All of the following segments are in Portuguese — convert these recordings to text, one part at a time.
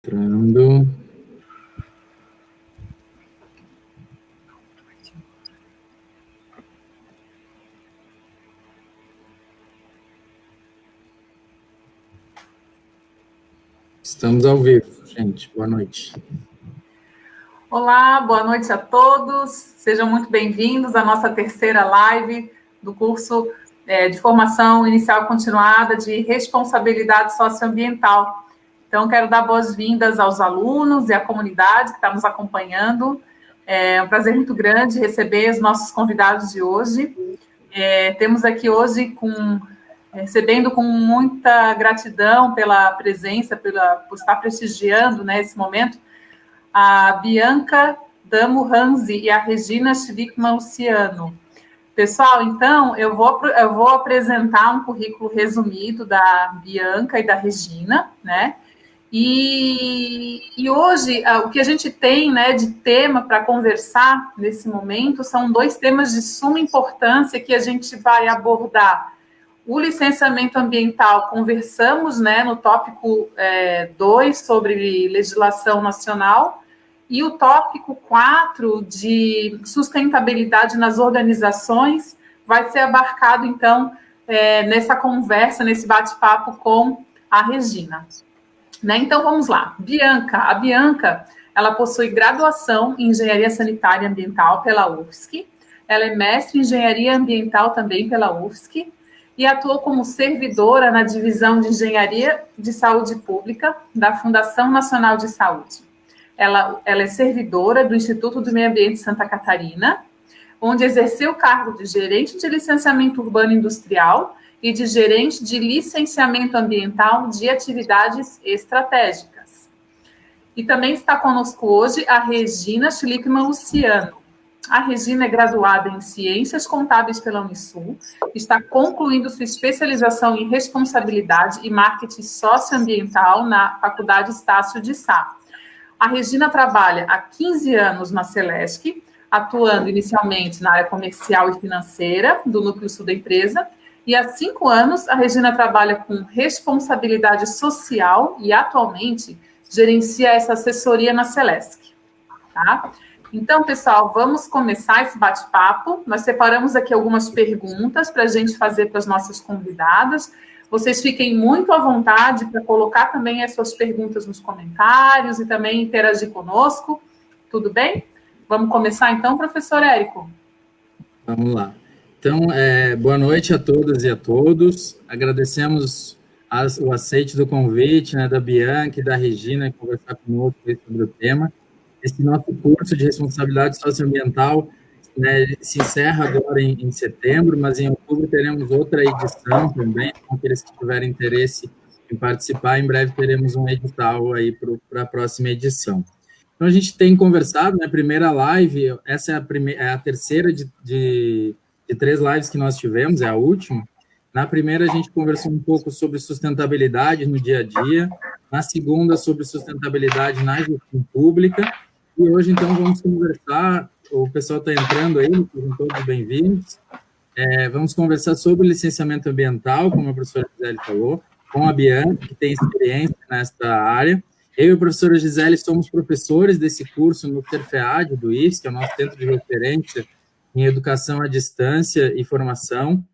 Entrando. Estamos ao vivo, gente. Boa noite. Olá, boa noite a todos. Sejam muito bem-vindos à nossa terceira live do curso de formação inicial continuada de responsabilidade socioambiental. Então, quero dar boas-vindas aos alunos e à comunidade que está nos acompanhando. É um prazer muito grande receber os nossos convidados de hoje. Temos aqui hoje recebendo com muita gratidão pela presença, por estar prestigiando, né, esse momento, a Bianca Damo Ranzi e a Regina Schlickman Luciano. Pessoal, então, eu vou apresentar um currículo resumido da Bianca e da Regina, né? E hoje, o que a gente tem, né, de tema para conversar nesse momento são dois temas de suma importância que a gente vai abordar. O licenciamento ambiental, conversamos, né, no tópico 2 sobre legislação nacional, e o tópico 4 de sustentabilidade nas organizações vai ser abarcado, então, nessa conversa, nesse bate-papo com a Regina. Né? Então, vamos lá. A Bianca, ela possui graduação em Engenharia Sanitária e Ambiental pela UFSC, ela é mestre em Engenharia Ambiental também pela UFSC, e atuou como servidora na Divisão de Engenharia de Saúde Pública da Fundação Nacional de Saúde. Ela é servidora do Instituto do Meio Ambiente de Santa Catarina, onde exerceu o cargo de gerente de licenciamento urbano industrial e de gerente de licenciamento ambiental de atividades estratégicas. E também está conosco hoje a Regina Schlickman Luciano. A Regina é graduada em Ciências Contábeis pela Unisul, está concluindo sua especialização em Responsabilidade e Marketing Socioambiental na Faculdade Estácio de Sá. A Regina trabalha há 15 anos na Celesc, atuando inicialmente na área comercial e financeira do Núcleo Sul da empresa, e há 5 anos a Regina trabalha com responsabilidade social e atualmente gerencia essa assessoria na Celesc. Tá? Então, pessoal, vamos começar esse bate-papo. Nós separamos aqui algumas perguntas para a gente fazer para as nossas convidadas. Vocês fiquem muito à vontade para colocar também as suas perguntas nos comentários e também interagir conosco. Tudo bem? Vamos começar então, professor Érico? Vamos lá. Então, boa noite a todas e a todos. Agradecemos o aceite do convite, né, da Bianca e da Regina, conversar conosco sobre o tema. Esse nosso curso de responsabilidade socioambiental, né, se encerra agora em setembro, mas em outubro teremos outra edição também. Então, aqueles que tiverem interesse em participar, em breve teremos um edital aí para a próxima edição. Então, a gente tem conversado, né, primeira live, essa é a terceira de 3 lives que nós tivemos, é a última. Na primeira, a gente conversou um pouco sobre sustentabilidade no dia a dia, na segunda, sobre sustentabilidade na gestão pública, e hoje, então, vamos conversar, o pessoal está entrando aí, sejam todos bem-vindos, vamos conversar sobre licenciamento ambiental, como a professora Gisele falou, com a Bianca, que tem experiência nesta área. Eu e a professora Gisele somos professores desse curso no CERFEAD, do IFSC, que é o nosso centro de referência em educação à distância e formação.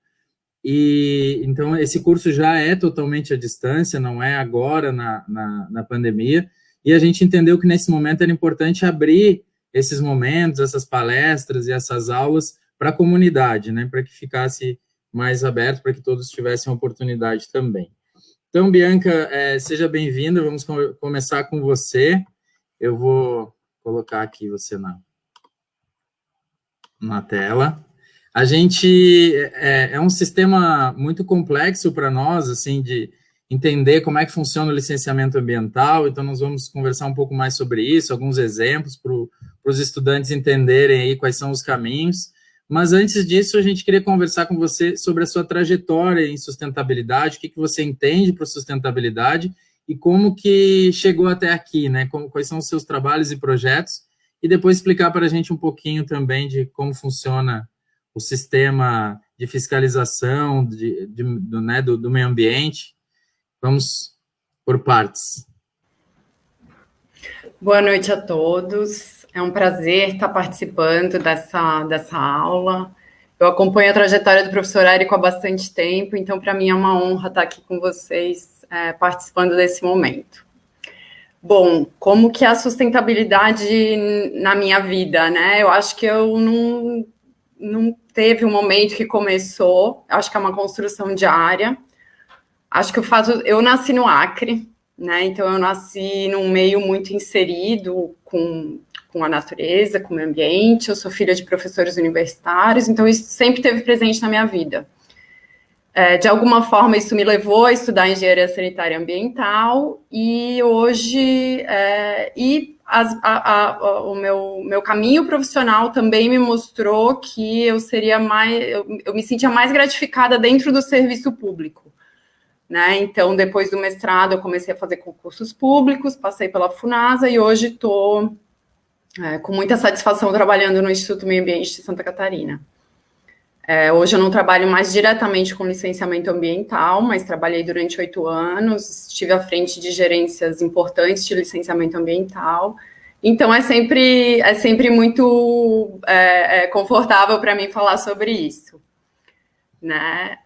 E então esse curso já é totalmente à distância, não é agora na pandemia, e a gente entendeu que nesse momento era importante abrir esses momentos, essas palestras e essas aulas para a comunidade, né, para que ficasse mais aberto, para que todos tivessem oportunidade também. Então, Bianca, seja bem-vinda, vamos começar com você. Eu vou colocar aqui você na tela. A gente é um sistema muito complexo para nós, assim, de entender como é que funciona o licenciamento ambiental, então nós vamos conversar um pouco mais sobre isso, alguns exemplos para os estudantes entenderem aí quais são os caminhos. Mas antes disso, a gente queria conversar com você sobre a sua trajetória em sustentabilidade, o que você entende por sustentabilidade e como que chegou até aqui, né? Quais são os seus trabalhos e projetos, e depois explicar para a gente um pouquinho também de como funciona o sistema de fiscalização do meio ambiente. Vamos por partes. Boa noite a todos. É um prazer estar participando dessa aula. Eu acompanho a trajetória do professor Érico há bastante tempo, então para mim é uma honra estar aqui com vocês, participando desse momento. Bom, como que é a sustentabilidade na minha vida, né? Eu acho que eu não teve um momento que começou, acho que é uma construção diária. Acho que eu nasci no Acre, né? Então eu nasci num meio muito inserido com a natureza, com o meio ambiente. Eu sou filha de professores universitários, então isso sempre esteve presente na minha vida. De alguma forma, isso me levou a estudar engenharia sanitária e ambiental, e hoje o meu caminho profissional também me mostrou que eu me sentia mais gratificada dentro do serviço público, né? Então, depois do mestrado, eu comecei a fazer concursos públicos, passei pela FUNASA e hoje estou com muita satisfação trabalhando no Instituto Meio Ambiente de Santa Catarina. Hoje eu não trabalho mais diretamente com licenciamento ambiental, mas trabalhei durante 8 anos, estive à frente de gerências importantes de licenciamento ambiental. Então, é sempre muito confortável para mim falar sobre isso, né?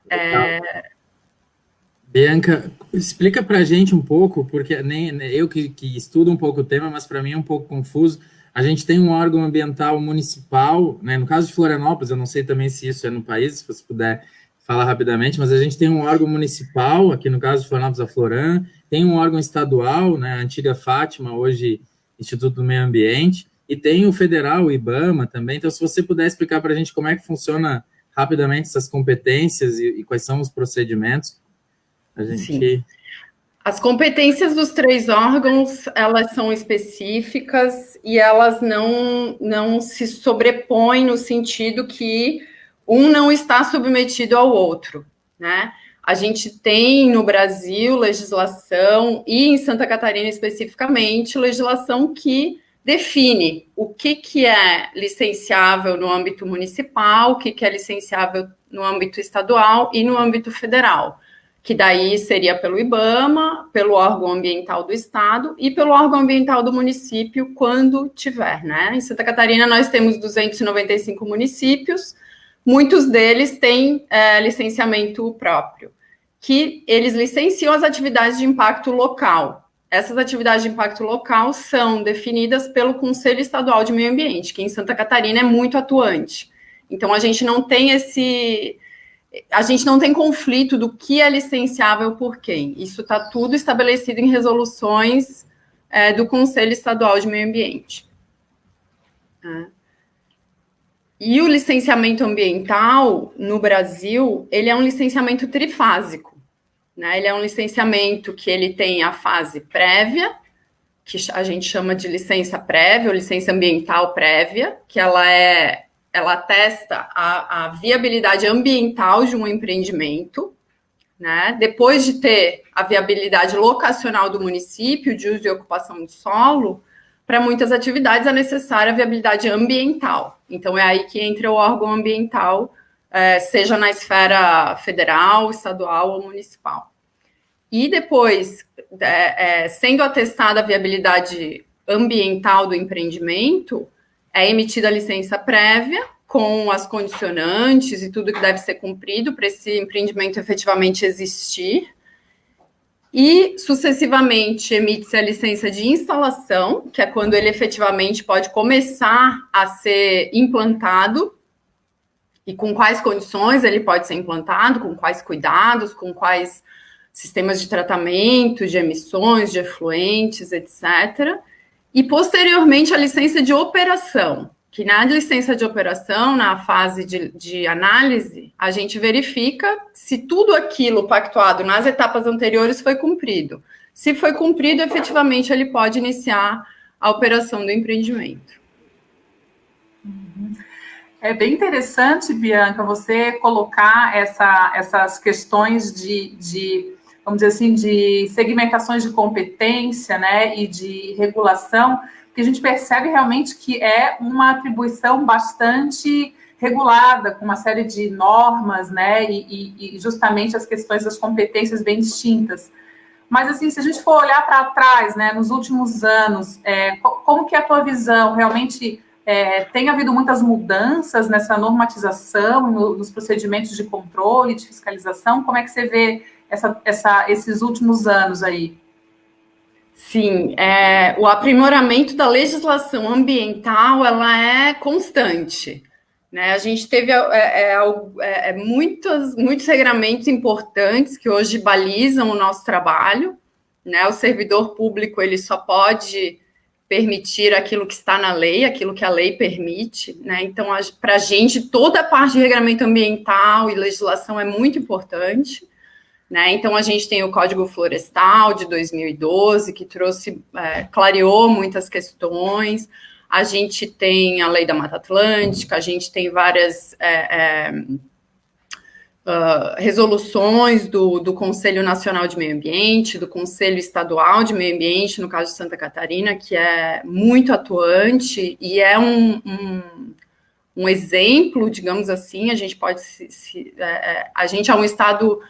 Bianca, explica para a gente um pouco, porque nem eu que estudo um pouco o tema, mas para mim é um pouco confuso. A gente tem um órgão ambiental municipal, né? No caso de Florianópolis, eu não sei também se isso é no país, se você puder falar rapidamente, mas a gente tem um órgão municipal, aqui no caso de Florianópolis, a Floran, tem um órgão estadual, né? A antiga Fátima, hoje Instituto do Meio Ambiente, e tem o federal, o IBAMA também. Então, se você puder explicar para a gente como é que funciona rapidamente essas competências e quais são os procedimentos, a gente... Sim. As competências dos 3 órgãos, elas são específicas e elas não se sobrepõem no sentido que um não está submetido ao outro, né? A gente tem no Brasil legislação, e em Santa Catarina especificamente, legislação que define o que é licenciável no âmbito municipal, o que é licenciável no âmbito estadual e no âmbito federal, que daí seria pelo IBAMA, pelo órgão ambiental do estado e pelo órgão ambiental do município, quando tiver, né? Em Santa Catarina, nós temos 295 municípios, muitos deles têm licenciamento próprio, que eles licenciam as atividades de impacto local. Essas atividades de impacto local são definidas pelo Conselho Estadual de Meio Ambiente, que em Santa Catarina é muito atuante. Então, a gente não tem conflito do que é licenciável por quem. Isso está tudo estabelecido em resoluções do Conselho Estadual de Meio Ambiente. E o licenciamento ambiental, no Brasil, ele é um licenciamento trifásico, né? Ele é um licenciamento que ele tem a fase prévia, que a gente chama de licença prévia, ou licença ambiental prévia, que ela atesta a viabilidade ambiental de um empreendimento, né? Depois de ter a viabilidade locacional do município, de uso e ocupação de solo, para muitas atividades é necessária a viabilidade ambiental. Então, é aí que entra o órgão ambiental, seja na esfera federal, estadual ou municipal. E depois, sendo atestada a viabilidade ambiental do empreendimento, é emitida a licença prévia, com as condicionantes e tudo que deve ser cumprido para esse empreendimento efetivamente existir. E, sucessivamente, emite-se a licença de instalação, que é quando ele efetivamente pode começar a ser implantado, e com quais condições ele pode ser implantado, com quais cuidados, com quais sistemas de tratamento, de emissões, de efluentes, etc. E, posteriormente, a licença de operação, que na licença de operação, na fase de análise, a gente verifica se tudo aquilo pactuado nas etapas anteriores foi cumprido. Se foi cumprido, efetivamente, ele pode iniciar a operação do empreendimento. É bem interessante, Bianca, você colocar essas questões de, vamos dizer assim, de segmentações de competência, né, e de regulação, que a gente percebe realmente que é uma atribuição bastante regulada, com uma série de normas, né, e justamente as questões das competências bem distintas. Mas, assim, se a gente for olhar para trás, né, nos últimos anos, como que é a tua visão? Realmente tem havido muitas mudanças nessa normatização, nos procedimentos de controle, de fiscalização? Como é que você vê esses últimos anos aí? Sim, o aprimoramento da legislação ambiental, ela é constante, né? A gente teve muitos regramentos importantes que hoje balizam o nosso trabalho, né? O servidor público, ele só pode permitir aquilo que está na lei, aquilo que a lei permite, né? Então, para a gente, toda a parte de regramento ambiental e legislação é muito importante, né? Então, a gente tem o Código Florestal de 2012, que clareou muitas questões. A gente tem a Lei da Mata Atlântica, a gente tem várias resoluções do Conselho Nacional de Meio Ambiente, do Conselho Estadual de Meio Ambiente, no caso de Santa Catarina, que é muito atuante e é um exemplo, digamos assim. A gente pode a gente é um estado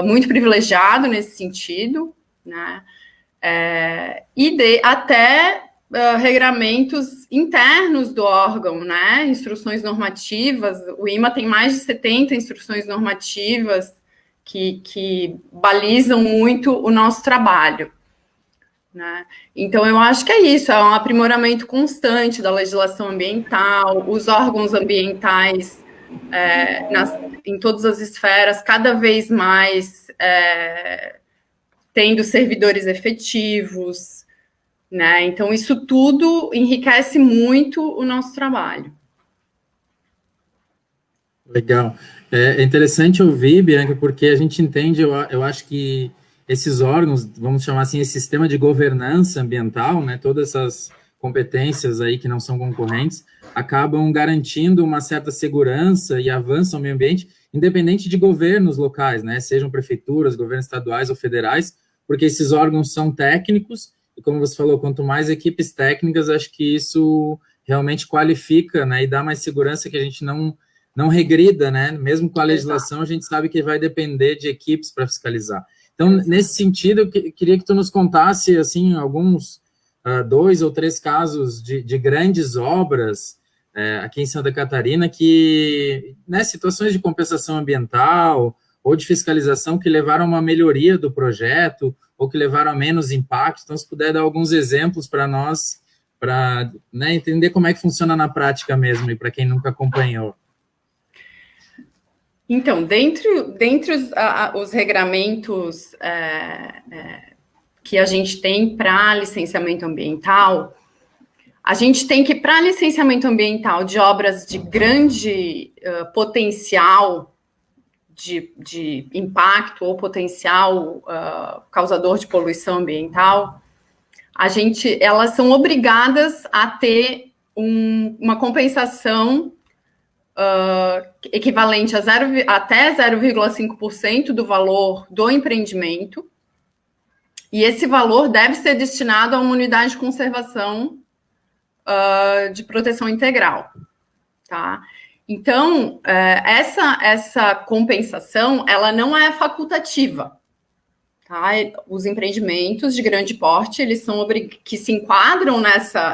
muito privilegiado nesse sentido, né? Até regramentos internos do órgão, né? Instruções normativas. O IMA tem mais de 70 instruções normativas que balizam muito o nosso trabalho, né? Então, eu acho que é isso, é um aprimoramento constante da legislação ambiental, os órgãos ambientais em todas as esferas, cada vez mais tendo servidores efetivos, né? Então, isso tudo enriquece muito o nosso trabalho. Legal. É interessante ouvir, Bianca, porque a gente entende, eu acho que esses órgãos, vamos chamar assim, esse sistema de governança ambiental, né, todas essas competências aí que não são concorrentes, acabam garantindo uma certa segurança e avanço ao meio ambiente, independente de governos locais, né, sejam prefeituras, governos estaduais ou federais, porque esses órgãos são técnicos, e como você falou, quanto mais equipes técnicas, acho que isso realmente qualifica, né, e dá mais segurança que a gente não regrida, né, mesmo com a legislação, a gente sabe que vai depender de equipes para fiscalizar. Então, nesse sentido, eu queria que tu nos contasse, assim, alguns 2 ou 3 casos de grandes obras aqui em Santa Catarina que, né, situações de compensação ambiental ou de fiscalização que levaram a uma melhoria do projeto ou que levaram a menos impacto. Então, se puder dar alguns exemplos para nós, para, né, entender como é que funciona na prática mesmo e para quem nunca acompanhou. Então, dentre os regramentos que a gente tem para licenciamento ambiental, a gente tem que, para licenciamento ambiental de obras de grande potencial de impacto ou potencial causador de poluição ambiental, elas são obrigadas a ter uma compensação equivalente a até 0,5% do valor do empreendimento, e esse valor deve ser destinado a uma unidade de conservação de proteção integral, tá? Então, essa compensação, ela não é facultativa, tá? Os empreendimentos de grande porte, que se enquadram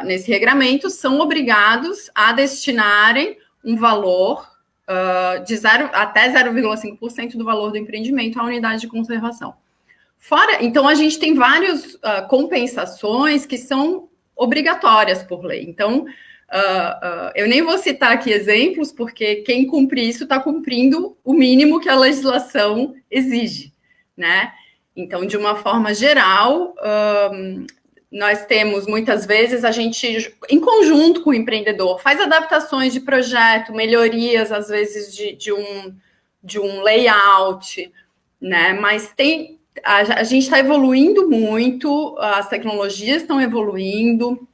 nesse regramento, são obrigados a destinarem um valor até 0,5% do valor do empreendimento à unidade de conservação. Então, a gente tem várias compensações que são obrigatórias por lei. Então, eu nem vou citar aqui exemplos, porque quem cumpre isso está cumprindo o mínimo que a legislação exige, né? Então, de uma forma geral, nós temos, muitas vezes, a gente, em conjunto com o empreendedor, faz adaptações de projeto, melhorias, às vezes, de um layout, né? Mas a gente está evoluindo muito, as tecnologias estão evoluindo.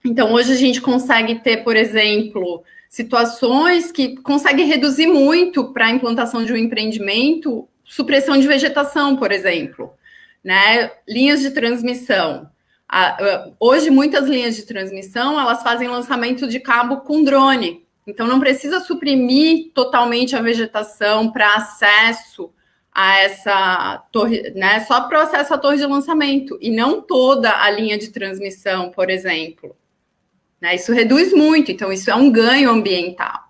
Então, hoje a gente consegue ter, por exemplo, situações que conseguem reduzir muito para a implantação de um empreendimento, supressão de vegetação, por exemplo, né? Linhas de transmissão. Hoje, muitas linhas de transmissão, elas fazem lançamento de cabo com drone. Então, não precisa suprimir totalmente a vegetação para acesso a essa torre, né, só para o acesso à torre de lançamento, e não toda a linha de transmissão, por exemplo. Né, isso reduz muito, então isso é um ganho ambiental.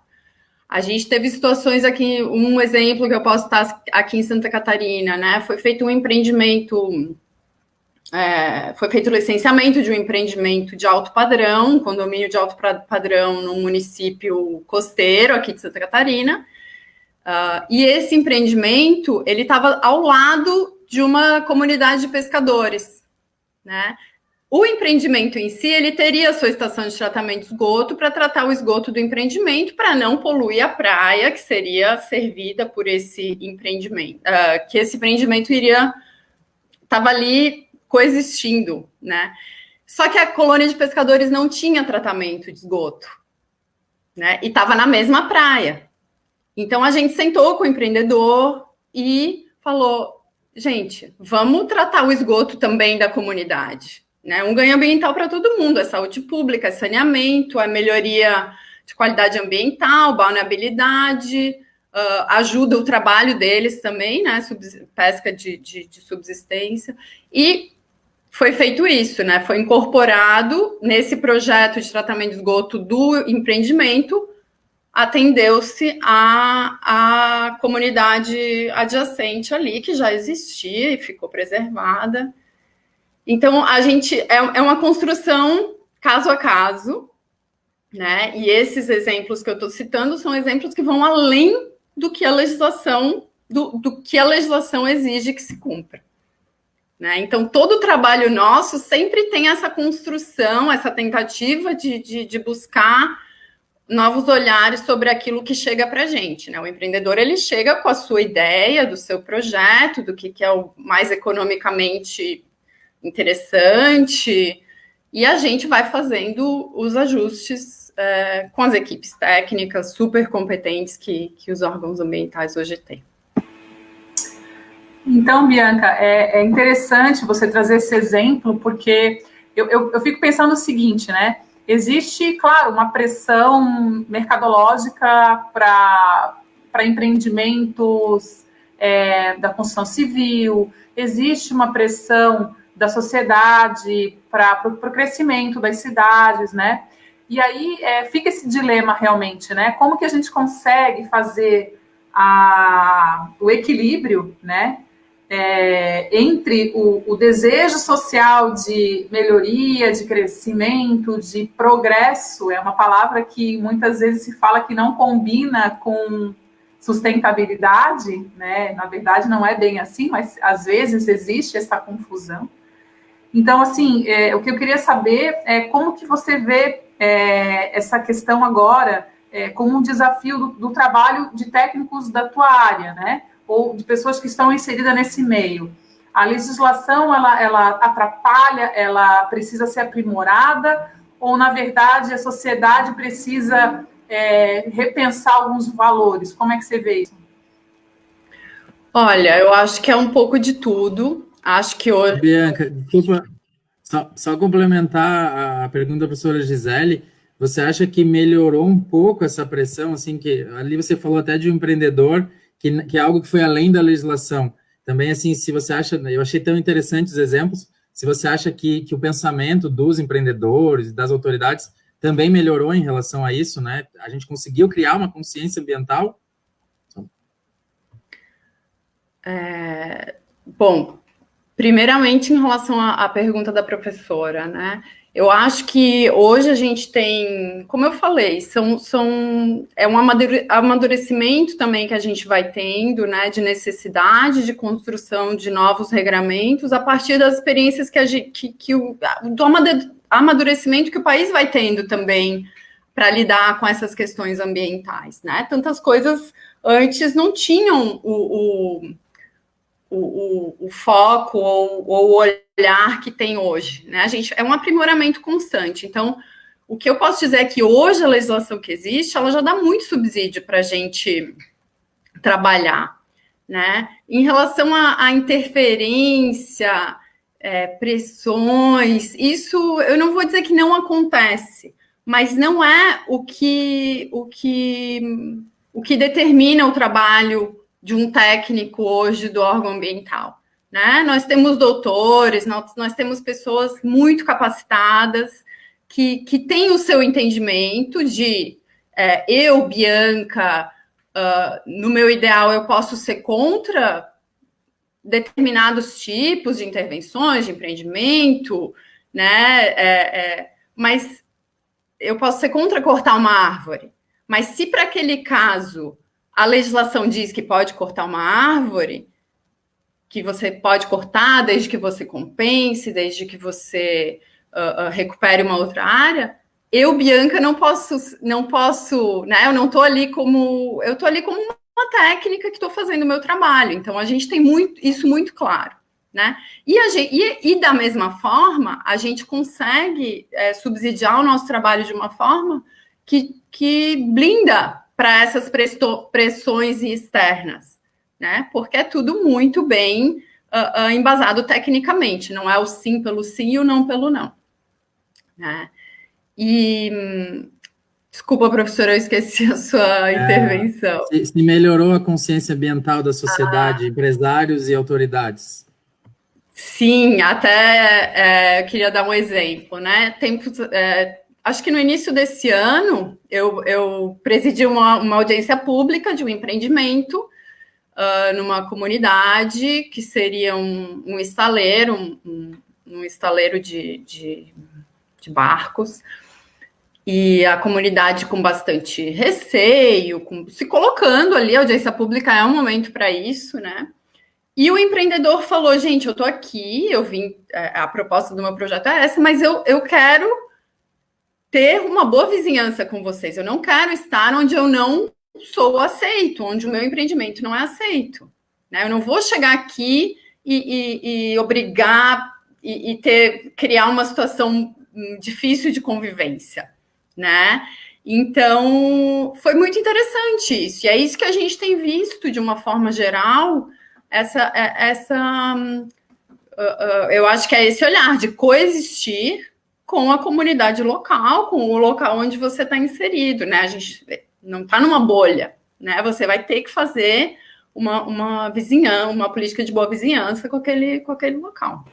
A gente teve situações aqui, um exemplo que eu posso estar aqui em Santa Catarina, né? Foi feito um empreendimento, foi feito o licenciamento de um empreendimento de alto padrão, um condomínio de alto padrão no município costeiro aqui de Santa Catarina. E esse empreendimento, ele estava ao lado de uma comunidade de pescadores, né? O empreendimento em si, ele teria a sua estação de tratamento de esgoto para tratar o esgoto do empreendimento, para não poluir a praia que seria servida por esse empreendimento, que esse empreendimento estava ali coexistindo, né? Só que a colônia de pescadores não tinha tratamento de esgoto, né? E estava na mesma praia. Então a gente sentou com o empreendedor e falou: gente, vamos tratar o esgoto também da comunidade. Né, um ganho ambiental para todo mundo, é saúde pública, é saneamento, é melhoria de qualidade ambiental, balneabilidade, ajuda o trabalho deles também, né, pesca de subsistência, e foi feito isso, né, foi incorporado nesse projeto de tratamento de esgoto do empreendimento, atendeu-se a comunidade adjacente ali, que já existia e ficou preservada. Então, a gente é uma construção caso a caso, né? E esses exemplos que eu estou citando são exemplos que vão além do que a legislação, do que a legislação exige que se cumpra. Né? Então, todo o trabalho nosso sempre tem essa construção, essa tentativa de buscar novos olhares sobre aquilo que chega para a gente. Né? O empreendedor, ele chega com a sua ideia, do seu projeto, do que é o mais economicamente interessante, e a gente vai fazendo os ajustes com as equipes técnicas super competentes que os órgãos ambientais hoje têm. Então, Bianca, é interessante você trazer esse exemplo, porque eu fico pensando o seguinte, né? Existe, claro, uma pressão mercadológica para empreendimentos da construção civil, existe uma pressão da sociedade para o crescimento das cidades, né? E aí fica esse dilema realmente, né? Como que a gente consegue fazer o equilíbrio, né? Entre o desejo social de melhoria, de crescimento, de progresso, é uma palavra que muitas vezes se fala que não combina com sustentabilidade, né? Na verdade não é bem assim, mas às vezes existe essa confusão. Então, assim, o que eu queria saber é como que você vê essa questão agora como um desafio do trabalho de técnicos da tua área, né? Ou de pessoas que estão inseridas nesse meio. A legislação, ela atrapalha, ela precisa ser aprimorada, ou, na verdade, a sociedade precisa repensar alguns valores? Como é que você vê isso? Olha, eu acho que é um pouco de tudo. Acho que hoje... Bianca, desculpa, só complementar a pergunta da professora Gisele, você acha que melhorou um pouco essa pressão, assim, que ali você falou até de um empreendedor, que é algo que foi além da legislação. Também, assim, se você acha, eu achei tão interessantes os exemplos, se você acha que o pensamento dos empreendedores, das autoridades, também melhorou em relação a isso, né? A gente conseguiu criar uma consciência ambiental? Bom, primeiramente, em relação à pergunta da professora, né? Eu acho que hoje a gente tem, como eu falei, é um amadurecimento também que a gente vai tendo, né? De necessidade de construção de novos regramentos a partir das experiências do amadurecimento que o país vai tendo também para lidar com essas questões ambientais, né? Tantas coisas antes não tinham o foco ou o olhar que tem hoje, né? É um aprimoramento constante. Então, o que eu posso dizer é que hoje a legislação que existe, ela já dá muito subsídio para a gente trabalhar, né? Em relação à interferência, pressões, isso eu não vou dizer que não acontece, mas não é o que determina o trabalho de um técnico hoje do órgão ambiental, né? Nós temos doutores, nós temos pessoas muito capacitadas que têm o seu entendimento de eu, Bianca, no meu ideal, eu posso ser contra determinados tipos de intervenções, de empreendimento, né? Mas eu posso ser contra cortar uma árvore. Mas se para aquele caso a legislação diz que pode cortar uma árvore, que você pode cortar desde que você compense, desde que você recupere uma outra área, eu, Bianca, não posso, né? Eu não estou ali como... Eu estou ali como uma técnica que estou fazendo o meu trabalho. Então, a gente tem isso muito claro, né? E da mesma forma, a gente consegue subsidiar o nosso trabalho de uma forma que blinda para essas pressões externas, né? Porque é tudo muito bem embasado tecnicamente, não é o sim pelo sim e o não pelo não, né? E desculpa, professora, eu esqueci a sua intervenção. Se melhorou a consciência ambiental da sociedade, empresários e autoridades? Sim, até eu queria dar um exemplo, né? Acho que no início desse ano eu presidi uma audiência pública de um empreendimento numa comunidade que seria um estaleiro, um estaleiro de barcos, e a comunidade com bastante receio, se colocando ali, a audiência pública é um momento para isso, né? E o empreendedor falou, gente, eu tô aqui, eu vim, a proposta do meu projeto é essa, mas eu quero ter uma boa vizinhança com vocês, eu não quero estar onde eu não sou aceito, onde o meu empreendimento não é aceito, né? Eu não vou chegar aqui e obrigar e criar uma situação difícil de convivência, né? Então, foi muito interessante isso, e é isso que a gente tem visto de uma forma geral, eu acho que é esse olhar de coexistir com a comunidade local, com o local onde você está inserido, né? A gente não está numa bolha, né? Você vai ter que fazer uma vizinhança, uma política de boa vizinhança com aquele local.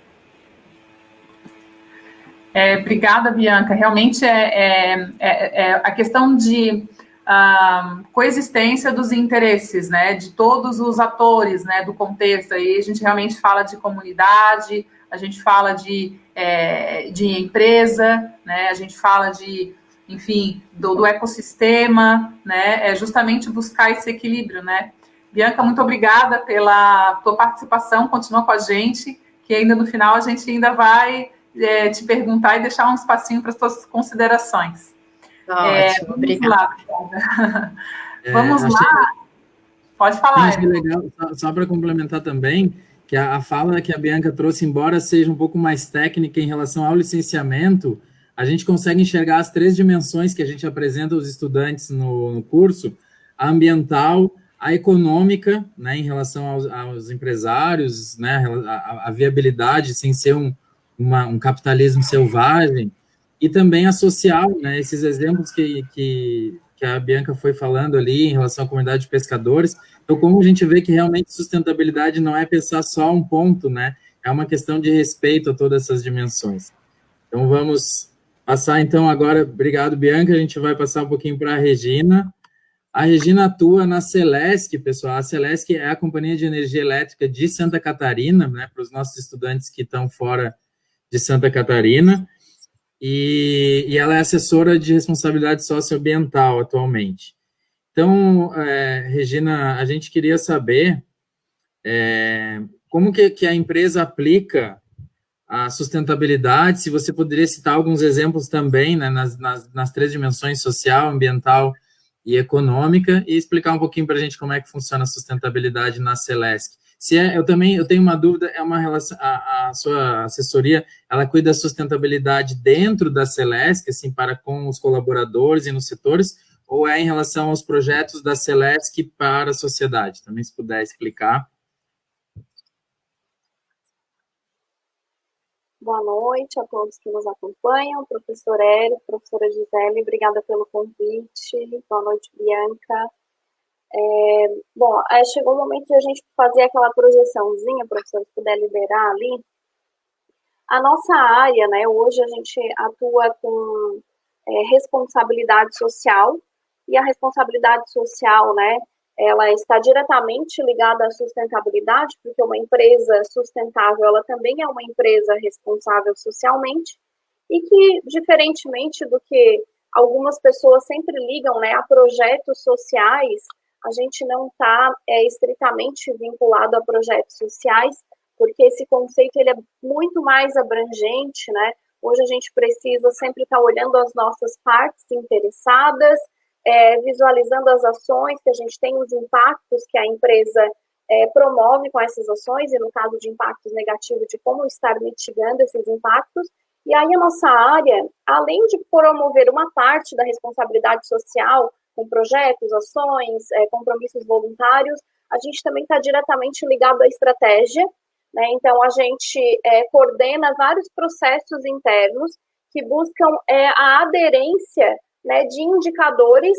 Obrigada, Bianca. Realmente a questão de coexistência dos interesses, né, de todos os atores, né, do contexto. Aí a gente realmente fala de comunidade, a gente fala de empresa, né, a gente fala de, enfim, do ecossistema, né, justamente buscar esse equilíbrio, né. Bianca, muito obrigada pela tua participação, continua com a gente, que ainda no final a gente ainda vai te perguntar e deixar um espacinho para as tuas considerações. Ótimo, obrigada. Vamos lá. Pode falar. Acho que é legal, só para complementar também, que a fala que a Bianca trouxe, embora seja um pouco mais técnica em relação ao licenciamento, a gente consegue enxergar as 3 dimensões que a gente apresenta aos estudantes no curso: a ambiental, a econômica, né, em relação aos empresários, né, a viabilidade sem ser um capitalismo selvagem, e também a social, né, esses exemplos que a Bianca foi falando ali em relação à comunidade de pescadores. Então, como a gente vê que realmente sustentabilidade não é pensar só um ponto, né, é uma questão de respeito a todas essas dimensões. Então, vamos passar, então, agora, obrigado, Bianca, a gente vai passar um pouquinho para a Regina. A Regina atua na Celesc, pessoal. A Celesc é a Companhia de Energia Elétrica de Santa Catarina, né, para os nossos estudantes que estão fora de Santa Catarina, e ela é assessora de responsabilidade socioambiental atualmente. Então, Regina, a gente queria saber como que a empresa aplica a sustentabilidade, se você poderia citar alguns exemplos também, né, nas 3 dimensões: social, ambiental e econômica, e explicar um pouquinho para a gente como é que funciona a sustentabilidade na Celesc. Eu tenho uma dúvida, é uma relação, a sua assessoria, ela cuida da sustentabilidade dentro da Celesc, assim, para com os colaboradores e nos setores, ou é em relação aos projetos da Celesc para a sociedade? Também, se puder explicar. Boa noite a todos que nos acompanham, professor Hélio, professora Gisele, obrigada pelo convite. Boa noite, Bianca. Bom, chegou o momento de a gente fazer aquela projeçãozinha, professor, se puder liberar ali. A nossa área, né, hoje a gente atua com responsabilidade social, e a responsabilidade social, né, ela está diretamente ligada à sustentabilidade, porque uma empresa sustentável, ela também é uma empresa responsável socialmente, e que, diferentemente do que algumas pessoas sempre ligam, né, a projetos sociais, a gente não está estritamente vinculado a projetos sociais, porque esse conceito ele é muito mais abrangente, né? Hoje a gente precisa sempre estar olhando as nossas partes interessadas, visualizando as ações que a gente tem, os impactos que a empresa promove com essas ações, e no caso de impactos negativos, de como estar mitigando esses impactos. E aí a nossa área, além de promover uma parte da responsabilidade social, com projetos, ações, compromissos voluntários, a gente também está diretamente ligado à estratégia, né? Então, a gente coordena vários processos internos que buscam a aderência, né, de indicadores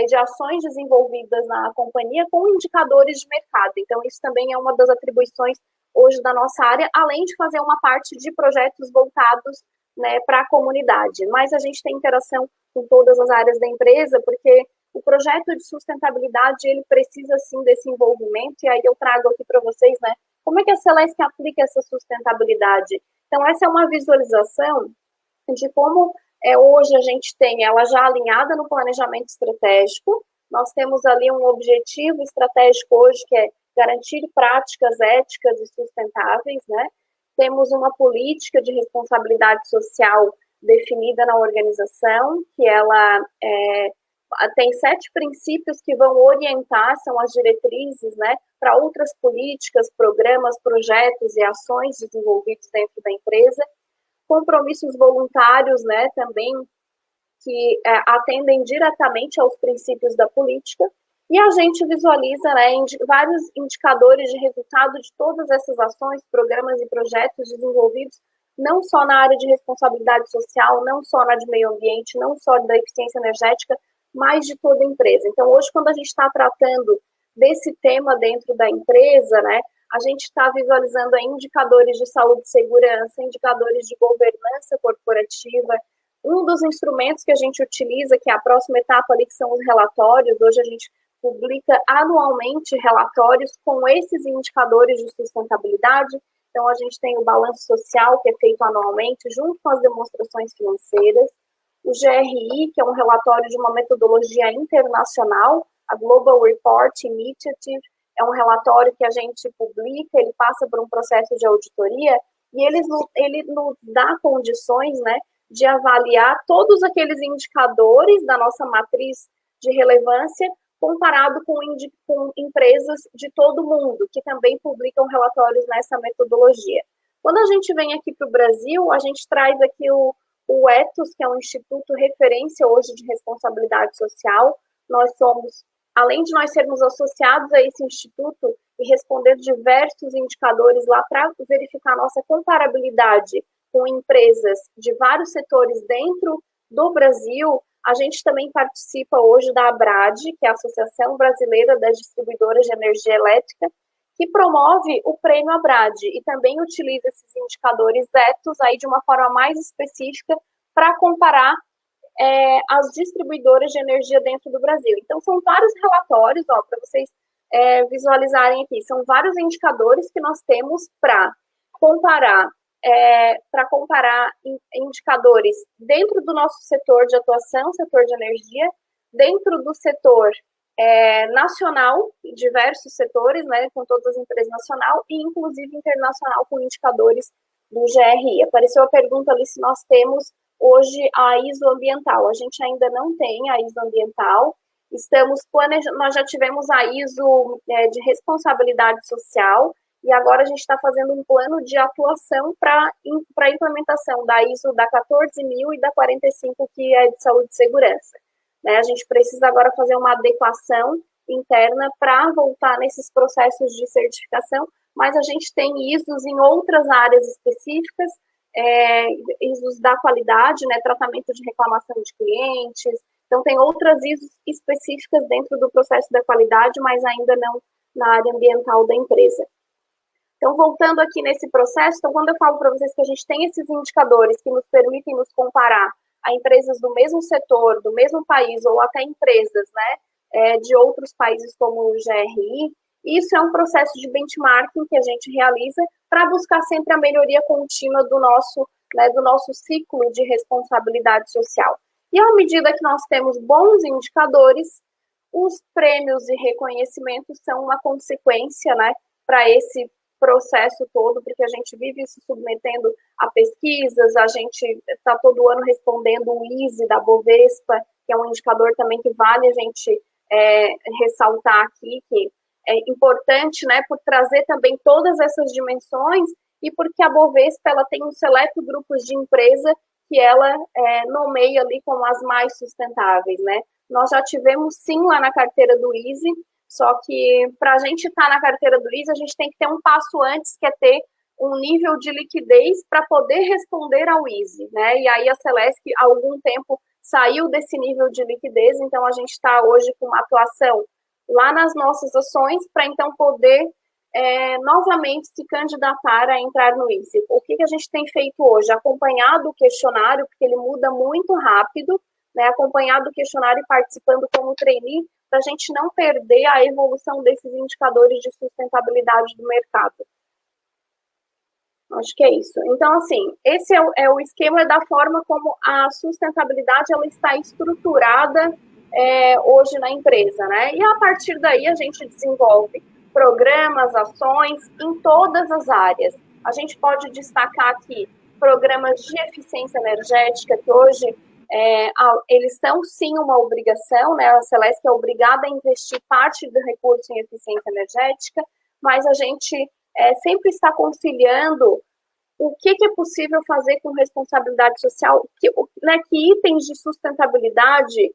de ações desenvolvidas na companhia com indicadores de mercado. Então, isso também é uma das atribuições hoje da nossa área, além de fazer uma parte de projetos voltados, né, para a comunidade. Mas a gente tem interação com todas as áreas da empresa, porque o projeto de sustentabilidade, ele precisa, sim, desse envolvimento, e aí eu trago aqui para vocês, né, como é que a Celesc aplica essa sustentabilidade. Então, essa é uma visualização de como hoje a gente tem ela já alinhada no planejamento estratégico. Nós temos ali um objetivo estratégico hoje, que é garantir práticas éticas e sustentáveis, né? Temos uma política de responsabilidade social definida na organização, que ela tem 7 princípios que vão orientar, são as diretrizes, né, para outras políticas, programas, projetos e ações desenvolvidos dentro da empresa. Compromissos voluntários, né, também, que atendem diretamente aos princípios da política. E a gente visualiza, né, vários indicadores de resultado de todas essas ações, programas e projetos desenvolvidos, não só na área de responsabilidade social, não só na de meio ambiente, não só da eficiência energética, mas de toda a empresa. Então, hoje, quando a gente está tratando desse tema dentro da empresa, né, a gente está visualizando indicadores de saúde e segurança, indicadores de governança corporativa. Um dos instrumentos que a gente utiliza, que é a próxima etapa ali, que são os relatórios. Hoje a gente publica anualmente relatórios com esses indicadores de sustentabilidade. Então, a gente tem o balanço social, que é feito anualmente, junto com as demonstrações financeiras. O GRI, que é um relatório de uma metodologia internacional, a Global Report Initiative, é um relatório que a gente publica, ele passa por um processo de auditoria, e ele nos dá condições, né, de avaliar todos aqueles indicadores da nossa matriz de relevância, comparado com empresas de todo mundo, que também publicam relatórios nessa metodologia. Quando a gente vem aqui para o Brasil, a gente traz aqui o Ethos, que é um instituto referência hoje de responsabilidade social. Nós somos, além de nós sermos associados a esse instituto e responder diversos indicadores lá para verificar nossa comparabilidade com empresas de vários setores dentro do Brasil, a gente também participa hoje da ABRAD, que é a Associação Brasileira das Distribuidoras de Energia Elétrica, que promove o prêmio ABRAD e também utiliza esses indicadores Ethos aí de uma forma mais específica para comparar as distribuidoras de energia dentro do Brasil. Então, são vários relatórios, para vocês visualizarem aqui, são vários indicadores que nós temos para comparar indicadores dentro do nosso setor de atuação, setor de energia, dentro do setor nacional, diversos setores, né, com todas as empresas nacional e inclusive internacional com indicadores do GRI. Apareceu a pergunta ali se nós temos hoje a ISO ambiental. A gente ainda não tem a ISO ambiental. Nós já tivemos a ISO de responsabilidade social, e agora a gente está fazendo um plano de atuação para a implementação da ISO da 14.000 e da 45, que é de saúde e segurança. Né? A gente precisa agora fazer uma adequação interna para voltar nesses processos de certificação, mas a gente tem ISOs em outras áreas específicas, ISOs da qualidade, né, tratamento de reclamação de clientes, Então, tem outras ISOs específicas dentro do processo da qualidade, mas ainda não na área ambiental da empresa. Então, voltando aqui nesse processo, então, quando eu falo para vocês que a gente tem esses indicadores que nos permitem nos comparar a empresas do mesmo setor, do mesmo país, ou até empresas, né, de outros países como o GRI, isso é um processo de benchmarking que a gente realiza para buscar sempre a melhoria contínua do nosso ciclo de responsabilidade social. E à medida que nós temos bons indicadores, os prêmios e reconhecimentos são uma consequência, né, para esse processo todo, porque a gente vive se submetendo a pesquisas, a gente está todo ano respondendo o ISE da Bovespa, que é um indicador também que vale a gente ressaltar aqui, que é importante, né, por trazer também todas essas dimensões e porque a Bovespa ela tem um seleto grupo de empresa que ela nomeia ali como as mais sustentáveis, né? Nós já tivemos sim lá na carteira do ISE, só que para a gente estar na carteira do ISE, a gente tem que ter um passo antes, que é ter um nível de liquidez para poder responder ao ISE, né? E aí a Celesc, há algum tempo, saiu desse nível de liquidez, então a gente está hoje com uma atuação lá nas nossas ações para então poder novamente se candidatar a entrar no ISE. O que a gente tem feito hoje? Acompanhado o questionário, porque ele muda muito rápido, né? Acompanhado o questionário e participando como trainee, para a gente não perder a evolução desses indicadores de sustentabilidade do mercado. Acho que é isso. Então, assim, esse é o esquema da forma como a sustentabilidade ela está estruturada hoje na empresa, né? E a partir daí a gente desenvolve programas, ações em todas as áreas. A gente pode destacar aqui programas de eficiência energética, que hoje eles são sim uma obrigação, né? A Celesc é obrigada a investir parte do recurso em eficiência energética, mas a gente sempre está conciliando o que é possível fazer com responsabilidade social, que itens de sustentabilidade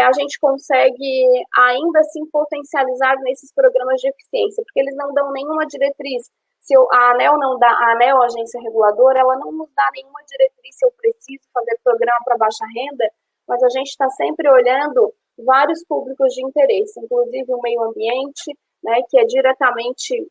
a gente consegue ainda assim potencializar nesses programas de eficiência, porque eles não dão nenhuma diretriz. Se a ANEEL não dá, a ANEEL, a agência reguladora, ela não nos dá nenhuma diretriz se eu preciso fazer programa para baixa renda, mas a gente está sempre olhando vários públicos de interesse, inclusive o meio ambiente, né, que é diretamente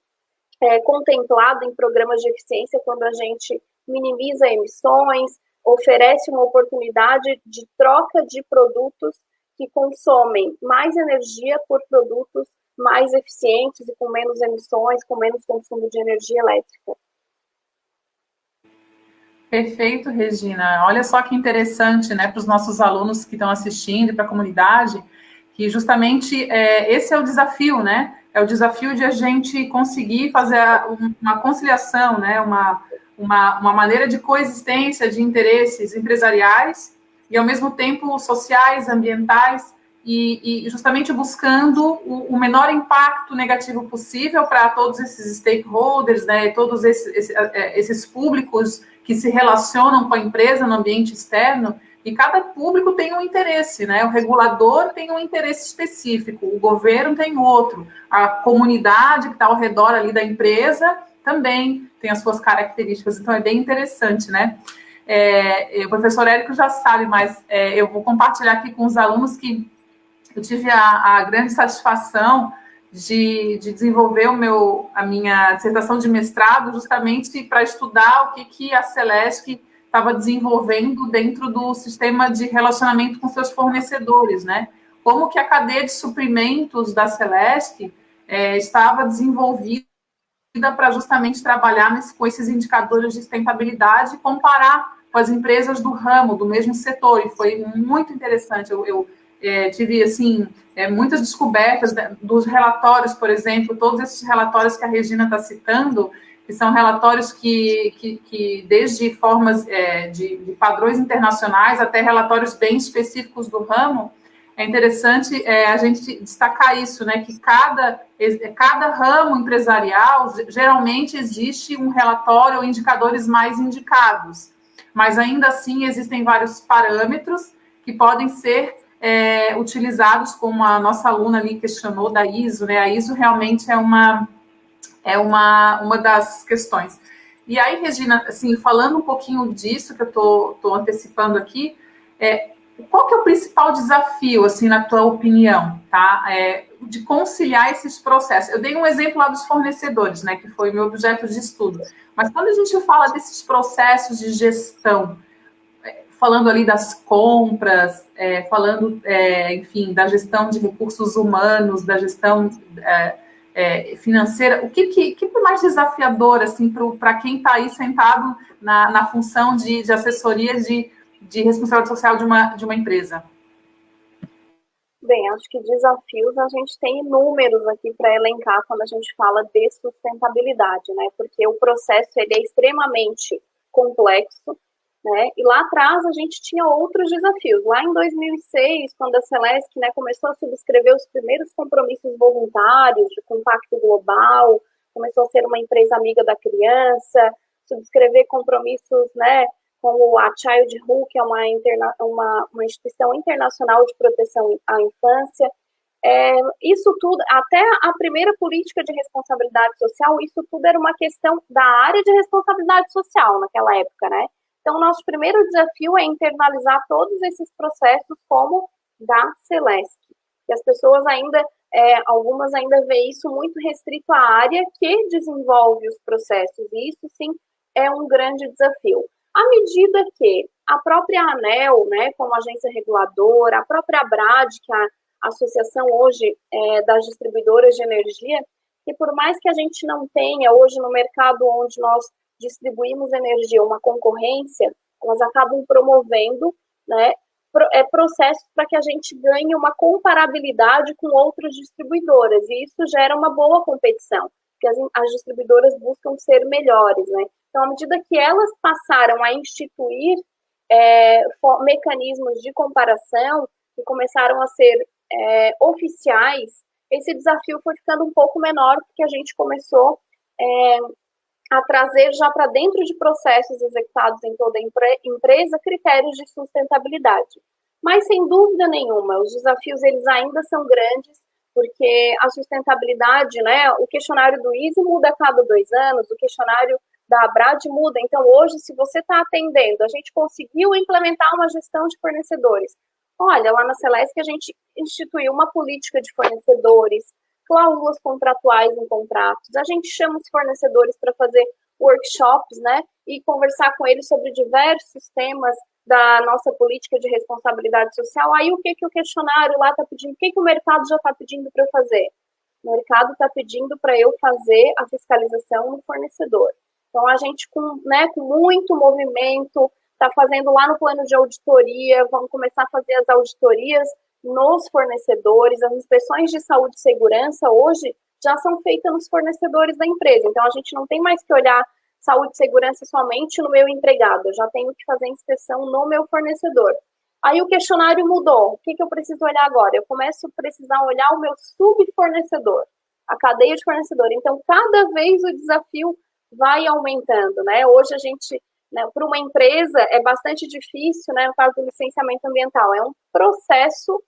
contemplado em programas de eficiência quando a gente minimiza emissões, oferece uma oportunidade de troca de produtos que consomem mais energia por produtos mais eficientes e com menos emissões, com menos consumo de energia elétrica. Perfeito, Regina. Olha só que interessante, né, para os nossos alunos que estão assistindo e para a comunidade, que justamente esse é o desafio, né? É o desafio de a gente conseguir fazer uma conciliação, né? Uma maneira de coexistência de interesses empresariais e, ao mesmo tempo, sociais, ambientais, e justamente buscando o menor impacto negativo possível para todos esses stakeholders, né? Todos esses públicos que se relacionam com a empresa no ambiente externo, e cada público tem um interesse, né? O regulador tem um interesse específico, o governo tem outro, a comunidade que está ao redor ali da empresa também tem as suas características, então é bem interessante, né? O professor Érico já sabe, mas eu vou compartilhar aqui com os alunos que eu tive a grande satisfação de desenvolver a minha dissertação de mestrado justamente para estudar o que a Celesc estava desenvolvendo dentro do sistema de relacionamento com seus fornecedores, né? Como que a cadeia de suprimentos da Celesc estava desenvolvida para justamente trabalhar com esses indicadores de sustentabilidade e comparar com as empresas do ramo, do mesmo setor, e foi muito interessante. Eu tive, assim, muitas descobertas dos relatórios, por exemplo, todos esses relatórios que a Regina está citando, que são relatórios que desde formas de padrões internacionais até relatórios bem específicos do ramo, é interessante a gente destacar isso, né, que cada ramo empresarial, geralmente existe um relatório ou indicadores mais indicados, mas ainda assim existem vários parâmetros que podem ser utilizados, como a nossa aluna ali questionou da ISO, né, a ISO realmente é uma das questões. E aí, Regina, assim, falando um pouquinho disso que eu estou antecipando aqui, qual que é o principal desafio, assim, na tua opinião, tá? De conciliar esses processos. Eu dei um exemplo lá dos fornecedores, né, que foi o meu objeto de estudo. Mas quando a gente fala desses processos de gestão, falando ali das compras, falando, enfim, da gestão de recursos humanos, da gestão financeira, o que é mais desafiador, assim, para quem está aí sentado na função de assessoria de responsabilidade social de uma empresa? Bem, acho que desafios a gente tem inúmeros aqui para elencar quando a gente fala de sustentabilidade, né? Porque o processo ele é extremamente complexo, né? E lá atrás a gente tinha outros desafios. Lá em 2006, quando a Celesc, né, começou a subscrever os primeiros compromissos voluntários de compacto global, começou a ser uma empresa amiga da criança, subscrever compromissos, né, como a Childhood, que é uma instituição internacional de proteção à infância. Isso tudo, até a primeira política de responsabilidade social, isso tudo era uma questão da área de responsabilidade social naquela época, né? Então, o nosso primeiro desafio é internalizar todos esses processos como da Celesc. E as pessoas ainda, algumas ainda veem isso muito restrito à área que desenvolve os processos, e isso, sim, é um grande desafio. À medida que a própria ANEEL, né, como agência reguladora, a própria ABRAD, que é a associação hoje das distribuidoras de energia, que por mais que a gente não tenha hoje no mercado onde nós distribuímos energia uma concorrência, elas acabam promovendo, né, processos para que a gente ganhe uma comparabilidade com outras distribuidoras, e isso gera uma boa competição, porque as distribuidoras buscam ser melhores, né? Então, à medida que elas passaram a instituir mecanismos de comparação e começaram a ser oficiais, esse desafio foi ficando um pouco menor, porque a gente começou a trazer já para dentro de processos executados em toda a empresa critérios de sustentabilidade. Mas, sem dúvida nenhuma, os desafios eles ainda são grandes, porque a sustentabilidade, né, o questionário do ISE muda a cada 2 anos, o questionário da ABRAD muda. Então, hoje, se você está atendendo, a gente conseguiu implementar uma gestão de fornecedores. Olha, lá na Celesc a gente instituiu uma política de fornecedores, cláusulas contratuais em contratos, a gente chama os fornecedores para fazer workshops, né, e conversar com eles sobre diversos temas da nossa política de responsabilidade social. Aí o que o questionário lá está pedindo, o que o mercado já está pedindo para eu fazer? O mercado está pedindo para eu fazer a fiscalização no fornecedor. Então, a gente, com muito movimento, está fazendo lá no plano de auditoria, vamos começar a fazer as auditorias nos fornecedores, as inspeções de saúde e segurança hoje já são feitas nos fornecedores da empresa. Então, a gente não tem mais que olhar saúde e segurança somente no meu empregado, eu já tenho que fazer inspeção no meu fornecedor. Aí o questionário mudou, o que eu preciso olhar agora? Eu começo a precisar olhar o meu subfornecedor, a cadeia de fornecedor. Então, cada vez o desafio vai aumentando, né? Hoje a gente, né, para uma empresa é bastante difícil, né, no caso do licenciamento ambiental, é um processo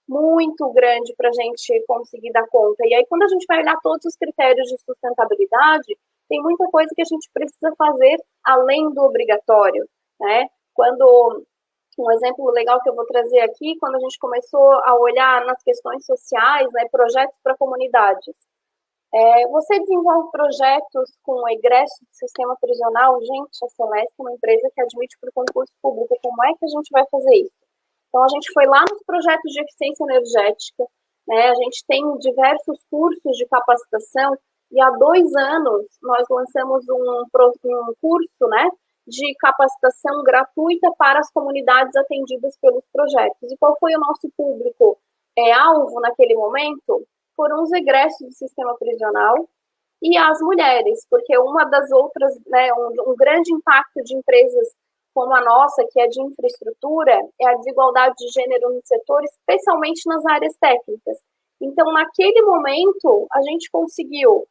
muito grande para a gente conseguir dar conta. E aí, quando a gente vai olhar todos os critérios de sustentabilidade, tem muita coisa que a gente precisa fazer além do obrigatório, né? Quando, um exemplo legal que eu vou trazer aqui, quando a gente começou a olhar nas questões sociais, né, projetos para comunidades. Você desenvolve projetos com egresso do sistema prisional? Gente, a Celesc é uma empresa que admite por concurso público. Como é que a gente vai fazer isso? Então, a gente foi lá nos projetos de eficiência energética, né? A gente tem diversos cursos de capacitação, e há 2 anos nós lançamos um curso, né, de capacitação gratuita para as comunidades atendidas pelos projetos. E qual foi o nosso público alvo naquele momento? Foram os egressos do sistema prisional e as mulheres, porque uma das outras, né, um grande impacto de empresas como a nossa, que é de infraestrutura, é a desigualdade de gênero no setor, especialmente nas áreas técnicas. Então, naquele momento, a gente conseguiu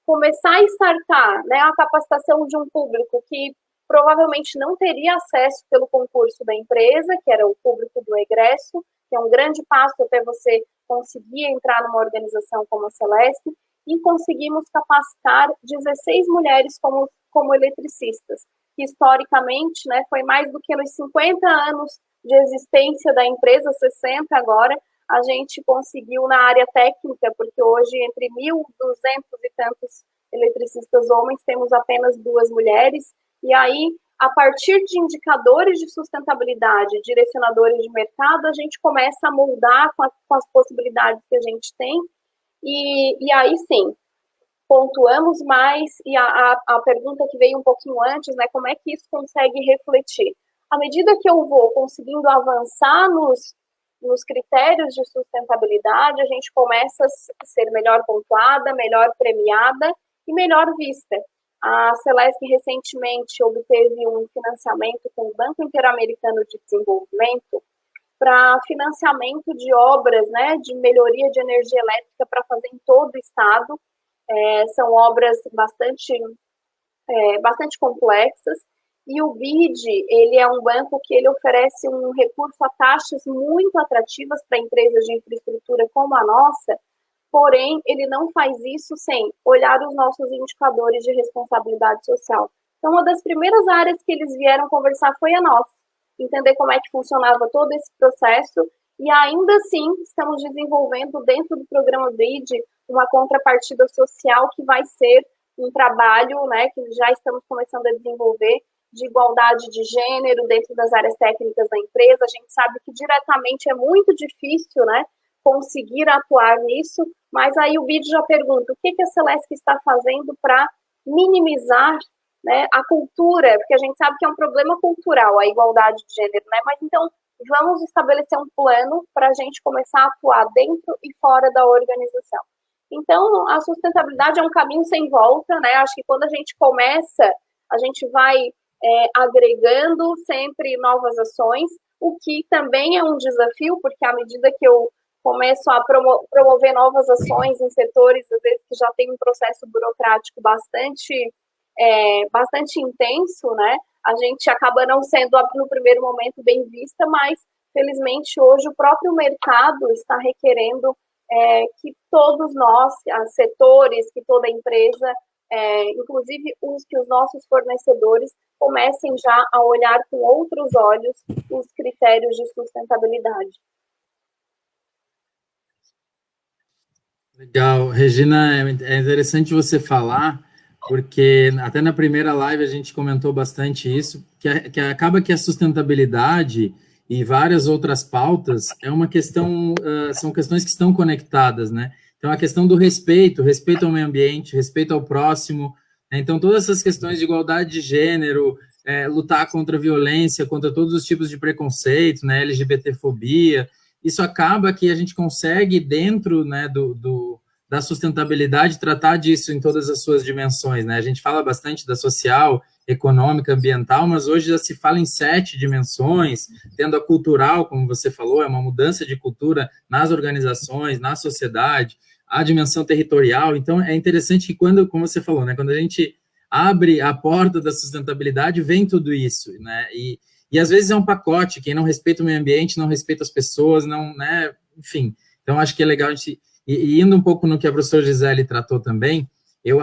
começar a startar, né, a capacitação de um público que provavelmente não teria acesso pelo concurso da empresa, que era o público do egresso, que é um grande passo até você conseguir entrar numa organização como a Celesc, e conseguimos capacitar 16 mulheres como eletricistas, que historicamente, né, foi mais do que nos 50 anos de existência da empresa, 60 agora, a gente conseguiu na área técnica, porque hoje entre 1.200 e tantos eletricistas homens, temos apenas 2 mulheres, e aí, a partir de indicadores de sustentabilidade, direcionadores de mercado, a gente começa a moldar com as possibilidades que a gente tem, e aí sim, pontuamos mais, e a pergunta que veio um pouquinho antes, né, como é que isso consegue refletir? À medida que eu vou conseguindo avançar nos critérios de sustentabilidade, a gente começa a ser melhor pontuada, melhor premiada e melhor vista. A Celesc recentemente obteve um financiamento com o Banco Interamericano de Desenvolvimento para financiamento de obras, né, de melhoria de energia elétrica para fazer em todo o estado. São obras bastante complexas, e o BID, ele é um banco que ele oferece um recurso a taxas muito atrativas para empresas de infraestrutura como a nossa, porém, ele não faz isso sem olhar os nossos indicadores de responsabilidade social. Então, uma das primeiras áreas que eles vieram conversar foi a nossa, entender como é que funcionava todo esse processo, e ainda assim, estamos desenvolvendo dentro do programa BID uma contrapartida social que vai ser um trabalho, né, que já estamos começando a desenvolver, de igualdade de gênero dentro das áreas técnicas da empresa. A gente sabe que diretamente é muito difícil, né, conseguir atuar nisso, mas aí o BID já pergunta, o que a Celesc está fazendo para minimizar, né, a cultura, porque a gente sabe que é um problema cultural, a igualdade de gênero, né, mas então vamos estabelecer um plano para a gente começar a atuar dentro e fora da organização. Então, a sustentabilidade é um caminho sem volta, né? Acho que quando a gente começa, a gente vai agregando sempre novas ações, o que também é um desafio, porque à medida que eu começo a promover novas ações em setores, às vezes, que já tem um processo burocrático bastante intenso, né? A gente acaba não sendo, no primeiro momento, bem vista, mas, felizmente, hoje o próprio mercado está requerendo que todos nós, setores, que toda empresa, inclusive que os nossos fornecedores, comecem já a olhar com outros olhos os critérios de sustentabilidade. Legal. Regina, é interessante você falar, porque até na primeira live a gente comentou bastante isso, que acaba que a sustentabilidade e várias outras pautas é uma questão, são questões que estão conectadas, né? Então, a questão do respeito ao meio ambiente, respeito ao próximo, né? Então, todas essas questões de igualdade de gênero, lutar contra a violência, contra todos os tipos de preconceito, né? LGBTfobia, isso acaba que a gente consegue, dentro, né, da sustentabilidade, tratar disso em todas as suas dimensões, né? A gente fala bastante da social, econômica, ambiental, mas hoje já se fala em 7 dimensões, tendo a cultural, como você falou, é uma mudança de cultura nas organizações, na sociedade, a dimensão territorial. Então, é interessante que quando, como você falou, né, quando a gente abre a porta da sustentabilidade, vem tudo isso, né? E às vezes é um pacote, quem não respeita o meio ambiente, não respeita as pessoas, não, né? Enfim, então acho que é legal a gente, e indo um pouco no que a professora Gisele tratou também,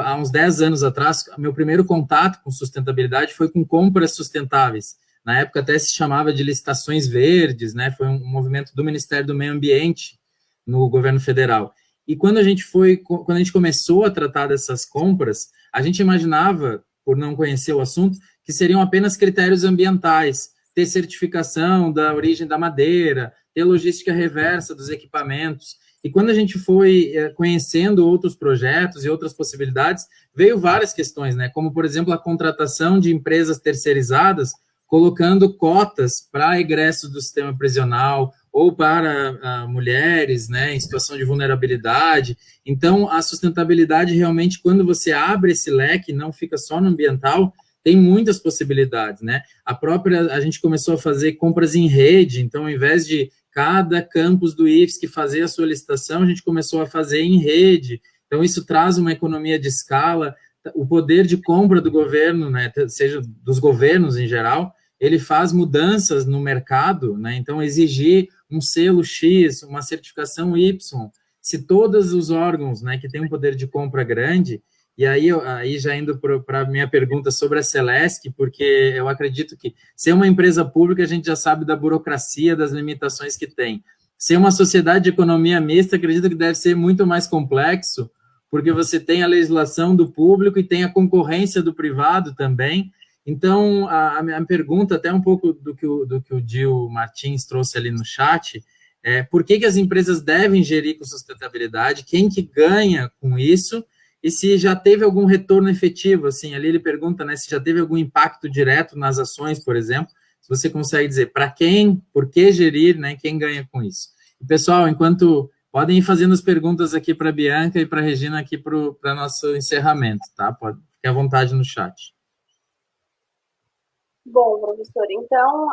há uns 10 anos atrás, meu primeiro contato com sustentabilidade foi com compras sustentáveis. Na época até se chamava de licitações verdes, né? Foi um movimento do Ministério do Meio Ambiente no governo federal. E quando a gente começou a tratar dessas compras, a gente imaginava, por não conhecer o assunto, que seriam apenas critérios ambientais, ter certificação da origem da madeira, ter logística reversa dos equipamentos. E quando a gente foi conhecendo outros projetos e outras possibilidades, veio várias questões, né? Como, por exemplo, a contratação de empresas terceirizadas, colocando cotas para egressos do sistema prisional ou para mulheres, né, em situação de vulnerabilidade. Então, a sustentabilidade realmente, quando você abre esse leque, não fica só no ambiental, tem muitas possibilidades, né? A gente começou a fazer compras em rede, então, ao invés de cada campus do IFSC fazer a sua licitação, a gente começou a fazer em rede. Então, isso traz uma economia de escala. O poder de compra do governo, né, seja dos governos em geral, ele faz mudanças no mercado, né? Então, exigir um selo X, uma certificação Y, se todos os órgãos, né, que têm um poder de compra grande, E aí já indo para a minha pergunta sobre a Celesc, porque eu acredito que ser uma empresa pública, a gente já sabe da burocracia, das limitações que tem. Ser uma sociedade de economia mista, acredito que deve ser muito mais complexo, porque você tem a legislação do público e tem a concorrência do privado também. Então, a minha pergunta, até um pouco do que o Gil Martins trouxe ali no chat, por que as empresas devem gerir com sustentabilidade, quem que ganha com isso, e se já teve algum retorno efetivo, assim, ali ele pergunta, né, se já teve algum impacto direto nas ações, por exemplo, se você consegue dizer para quem, por que gerir, né, quem ganha com isso. E, pessoal, podem ir fazendo as perguntas aqui para a Bianca e para a Regina aqui para nosso encerramento, tá? Fique à vontade no chat. Bom, professor, então,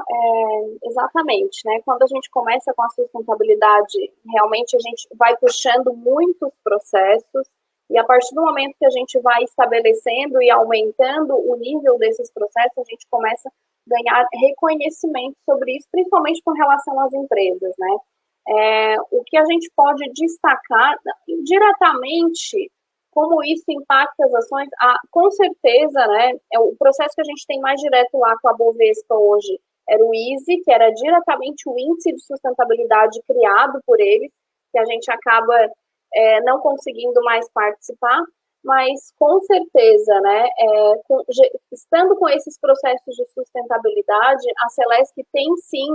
exatamente, né? Quando a gente começa com a sustentabilidade, realmente a gente vai puxando muitos processos, e a partir do momento que a gente vai estabelecendo e aumentando o nível desses processos, a gente começa a ganhar reconhecimento sobre isso, principalmente com relação às empresas, né? O que a gente pode destacar diretamente, como isso impacta as ações, com certeza, né? O processo que a gente tem mais direto lá com a Bovespa hoje era o ISE, que era diretamente o índice de sustentabilidade criado por eles, que a gente acaba não conseguindo mais participar, mas com certeza, né, estando com esses processos de sustentabilidade, a Celesc tem sim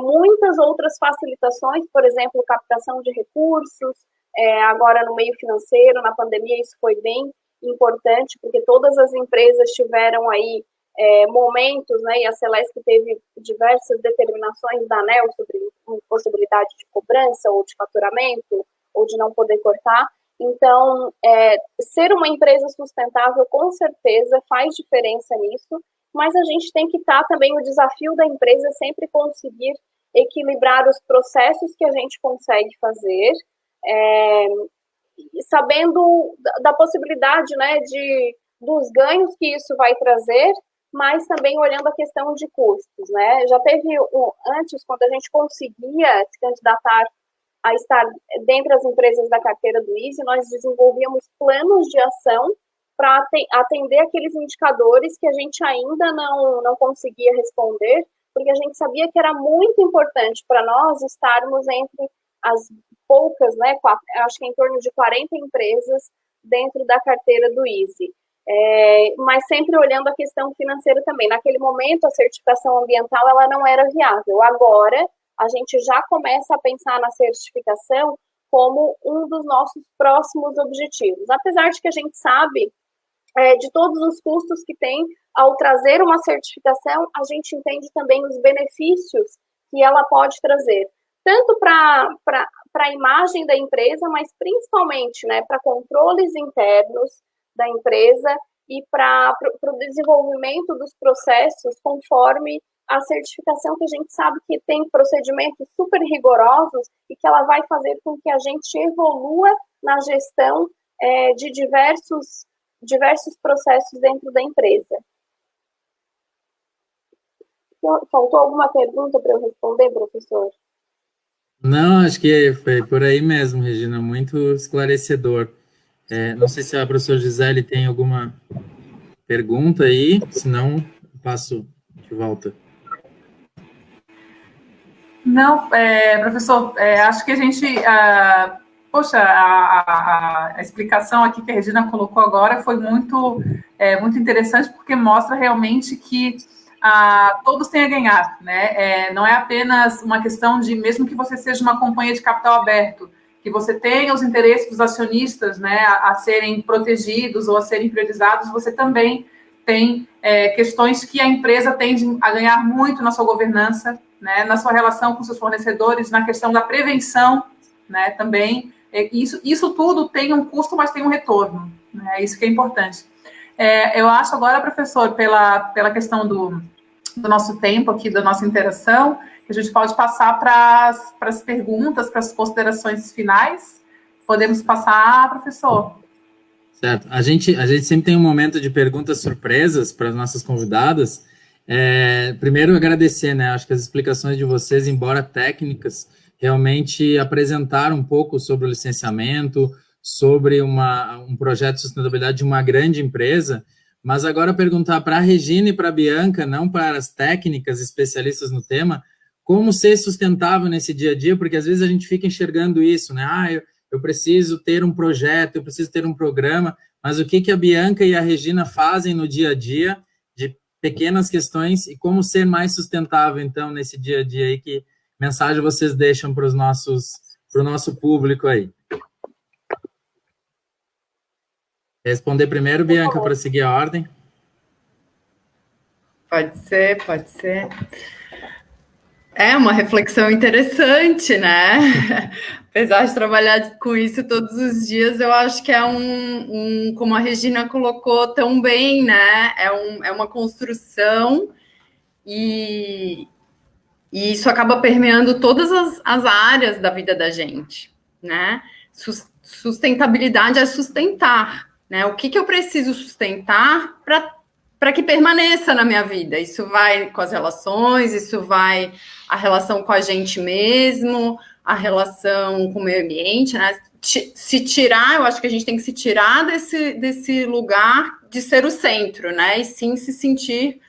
muitas outras facilitações, por exemplo, captação de recursos, agora no meio financeiro, na pandemia, isso foi bem importante, porque todas as empresas tiveram aí momentos, né, e a Celesc teve diversas determinações da ANEEL sobre possibilidade de cobrança ou de faturamento, ou de não poder cortar. Então, ser uma empresa sustentável, com certeza, faz diferença nisso, mas a gente tem que estar também, o desafio da empresa é sempre conseguir equilibrar os processos que a gente consegue fazer, sabendo da possibilidade, né, dos ganhos que isso vai trazer, mas também olhando a questão de custos, né? Já teve, antes, quando a gente conseguia se candidatar a estar dentre as empresas da carteira do ISE, nós desenvolvíamos planos de ação para atender aqueles indicadores que a gente ainda não conseguia responder, porque a gente sabia que era muito importante para nós estarmos entre as poucas, né, acho que em torno de 40 empresas dentro da carteira do ISE. Mas sempre olhando a questão financeira também. Naquele momento, a certificação ambiental ela não era viável. Agora, a gente já começa a pensar na certificação como um dos nossos próximos objetivos. Apesar de que a gente sabe de todos os custos que tem ao trazer uma certificação, a gente entende também os benefícios que ela pode trazer, tanto para a imagem da empresa, mas principalmente, né, para controles internos da empresa e para o desenvolvimento dos processos conforme a certificação, que a gente sabe que tem procedimentos super rigorosos e que ela vai fazer com que a gente evolua na gestão de diversos processos dentro da empresa. Faltou alguma pergunta para eu responder, professor? Não, acho que foi por aí mesmo, Regina, muito esclarecedor. Não sei se a professora Gisele tem alguma pergunta aí, senão eu passo de volta. Não, professor, acho que a gente... poxa, a explicação aqui que a Regina colocou agora foi muito interessante, porque mostra realmente que todos têm a ganhar, né? Não é apenas uma questão de, mesmo que você seja uma companhia de capital aberto, que você tenha os interesses dos acionistas, né, a serem protegidos ou a serem priorizados, você também tem questões que a empresa tende a ganhar muito na sua governança, né, na sua relação com seus fornecedores, na questão da prevenção, né, também. Isso tudo tem um custo, mas tem um retorno, né, isso que é importante. Eu acho agora, professor, pela questão do nosso tempo aqui, da nossa interação, que a gente pode passar para as perguntas, para as considerações finais. Podemos passar, professor? Certo. A gente sempre tem um momento de perguntas surpresas para as nossas convidadas. Primeiro, agradecer, né? Acho que as explicações de vocês, embora técnicas, realmente apresentaram um pouco sobre o licenciamento, sobre um projeto de sustentabilidade de uma grande empresa, mas agora perguntar para a Regina e para a Bianca, não para as técnicas especialistas no tema, como ser sustentável nesse dia a dia, porque às vezes a gente fica enxergando isso, né? Eu preciso ter um projeto, eu preciso ter um programa, mas o que a Bianca e a Regina fazem no dia a dia de pequenas questões e como ser mais sustentável, então, nesse dia a dia aí, que mensagem vocês deixam para o nosso público aí? Responder primeiro, Bianca, para seguir a ordem. Pode ser. É uma reflexão interessante, né? Apesar de trabalhar com isso todos os dias, eu acho que é como a Regina colocou tão bem, né? É uma construção e isso acaba permeando todas as áreas da vida da gente, né? Sustentabilidade é sustentar, né? O que eu preciso sustentar para que permaneça na minha vida? Isso vai com as relações, isso vai a relação com a gente mesmo, a relação com o meio ambiente, né? Se tirar, eu acho que a gente tem que se tirar desse lugar de ser o centro, né? E sim se sentir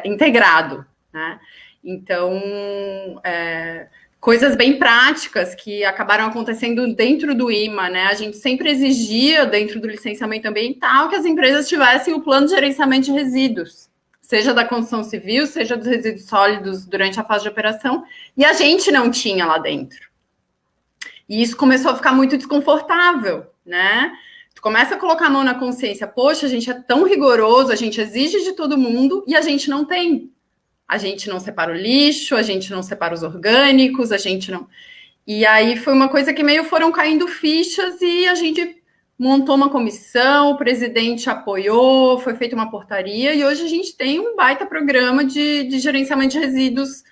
integrado, né? Então, coisas bem práticas que acabaram acontecendo dentro do IMA, né? A gente sempre exigia, dentro do licenciamento ambiental, que as empresas tivessem o plano de gerenciamento de resíduos, seja da construção civil, seja dos resíduos sólidos durante a fase de operação, e a gente não tinha lá dentro. E isso começou a ficar muito desconfortável, né? Tu começa a colocar a mão na consciência, poxa, a gente é tão rigoroso, a gente exige de todo mundo e a gente não tem. A gente não separa o lixo, a gente não separa os orgânicos, a gente não... E aí foi uma coisa que meio foram caindo fichas e a gente montou uma comissão, o presidente apoiou, foi feita uma portaria e hoje a gente tem um baita programa de gerenciamento de resíduos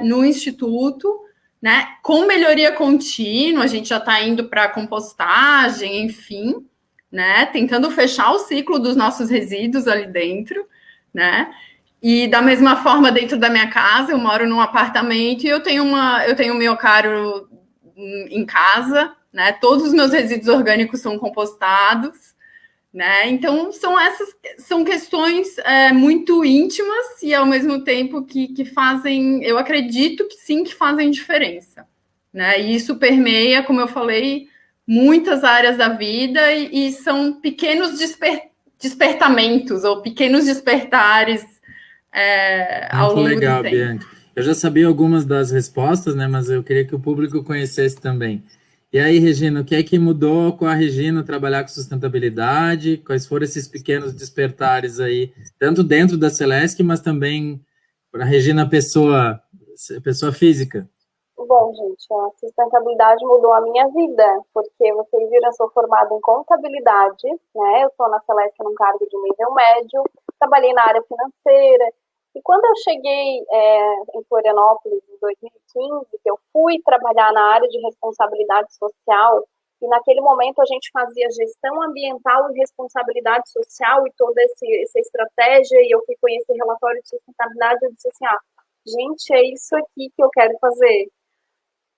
no Instituto, né? Com melhoria contínua, a gente já está indo para compostagem, enfim, né? Tentando fechar o ciclo dos nossos resíduos ali dentro, né? E da mesma forma, dentro da minha casa, eu moro num apartamento e eu tenho um miocário em casa, né? Todos os meus resíduos orgânicos são compostados, né? Então, são questões muito íntimas e, ao mesmo tempo, que fazem, eu acredito que sim, que fazem diferença, né? E isso permeia, como eu falei, muitas áreas da vida e são pequenos despertamentos ou pequenos despertares ao longo legal, do tempo. Bianca. Eu já sabia algumas das respostas, né? Mas eu queria que o público conhecesse também. E aí, Regina, o que é que mudou com a Regina trabalhar com sustentabilidade? Quais foram esses pequenos despertares aí, tanto dentro da Celesc, mas também para a Regina pessoa física? Bom, gente, a sustentabilidade mudou a minha vida, porque vocês viram, eu sou formada em contabilidade, né? Eu estou na Celesc num cargo de nível médio, trabalhei na área financeira, e quando eu cheguei em Florianópolis em 2015, que eu fui trabalhar na área de responsabilidade social, e naquele momento a gente fazia gestão ambiental e responsabilidade social e toda essa estratégia, e eu fui conhecer relatório de sustentabilidade, eu disse assim, gente, é isso aqui que eu quero fazer.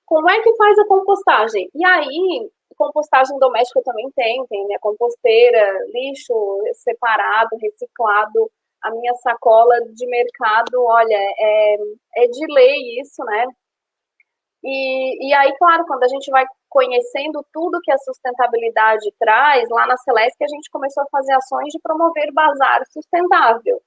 Como é que faz a compostagem? E aí, compostagem doméstica eu também tenho, tem minha composteira, lixo separado, reciclado, a minha sacola de mercado, olha, é de lei isso, né? E aí, claro, quando a gente vai conhecendo tudo que a sustentabilidade traz, lá na Celesc a gente começou a fazer ações de promover bazar sustentável,